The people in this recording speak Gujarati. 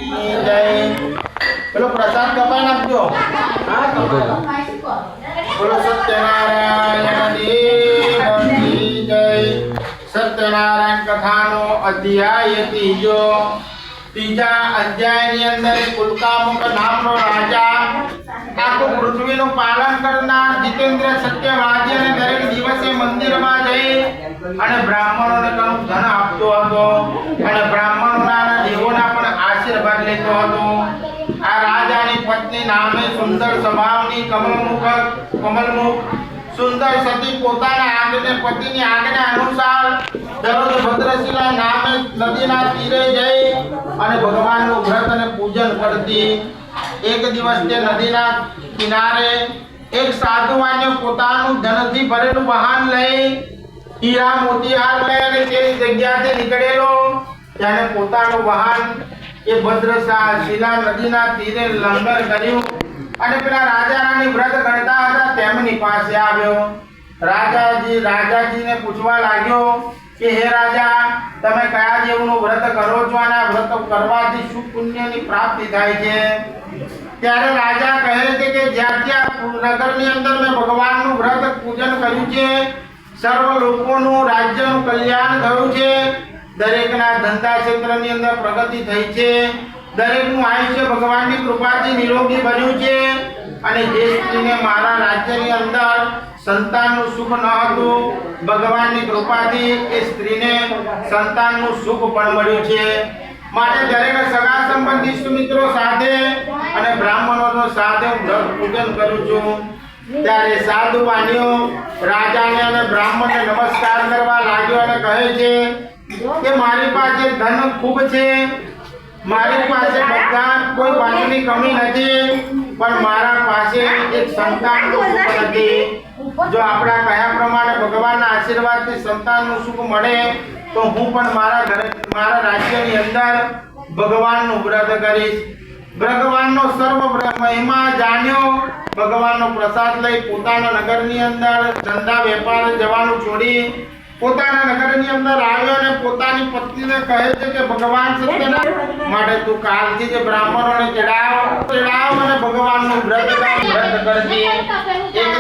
જય પેલો પ્રસાદ કપાઈ નાખજો હા બોલો સત્યનારાયણ દેવની જય સત્યનારાયણ કથાનો અધ્યાય ત્રીજા અધ્યાયની અંદર કુલકામુક નામનો રાજા આખું પૃથ્વીનું પાલન કરનાર જીતેન્દ્ર સત્યવાદી અને દરેક દિવસે મંદિરમાં જઈ અને બ્રાહ્મણોને ઘણું ધન આપતો હતો અને બ્રાહ્મણોના અને દેવોના પણ આશીર્વાદ લેતો હતો। આ રાજાની પત્ની નામે સુંદર સ્વભાવની કમલમુખ સુંદર સતી પોતાના પતિની આજ્ઞા અનુસાર દરરોજ ભદ્રશિલા નામે નદીના તીરે જઈ અને ભગવાનનું વ્રત અને પૂજન કરતી। એક દિવસ તે નદીના કિનારે એક સાધુવાને પોતાનું ધનથી ભરેલું વાહન લઈ હીરા મોતીહાર લઈ અને તે જગ્યાથી નીકળેલો ત્યારે પોતાનું વાહન એ ભદ્રશિલા નદીના તીરે લંગર કર્યું અને પેલા રાજા રાણી વ્રત કરતા હતા તેમની પાસે આવ્યો। રાજાજીને પૂછવા લાગ્યો કે હે રાજા તમે કયા દેવનું વ્રત કરો છો અને આ વ્રત કરવાથી શું પુણ્યની પ્રાપ્તિ થાય છે? ત્યારે રાજા કહે છે કે જ્યાંથી આ નગરની અંદર મેં ભગવાનનું વ્રત પૂજન કર્યું છે સર્વ લોકોનું રાજ્યનું કલ્યાણ થયું છે, દરેકના ધંધા ક્ષેત્રની અંદર પ્રગતિ થઈ છે, દરેકનું આયુષ્ય ભગવાનની કૃપાથી નિરોગી બન્યું છે અને જે સ્ત્રીને મારા રાજ્યની અંદર સંતાનનું સુખ ન હતું ભગવાનની કૃપાથી એ સ્ત્રીને સંતાનનું સુખ પણ મળ્યું છે। માટે દરેક સગા સંબંધી મિત્રો સાથે અને બ્રાહ્મણોનો સાથે હું વ્રત પૂજન કરું છું। ત્યારે સાધુ વાણીઓ રાજાને અને બ્રાહ્મણને નમસ્કાર કરવા લાગ્યો અને કહે છે કે મારી પાસે ધન ખૂબ છે, મારી પાસે બધા કોઈ વાતની કમી નથી, પણ મારા પાસે એક સંતાનનું સુખ નથી। જો આપણા કયા પ્રમાણે ભગવાનના આશીર્વાદથી સંતાનનું સુખ મળે તો હું પણ મારા રાજ્યની અંદર ભગવાનનું વ્રત કરીશ। ભગવાનનો સર્વ મહિમા જાણ્યો, ભગવાનનો પ્રસાદ લઈ પોતાના નગરની અંદર ધંધા વેપાર જવાનું છોડી પોતાના નગરની અંદર આવ્યો અને પોતાની પત્નીને કહે છે કે ભગવાન સત્યનારાયણ માટે તું કાલથી જે બ્રાહ્મણોને ચડાવ અને ભગવાનનું વ્રત કરજે। એક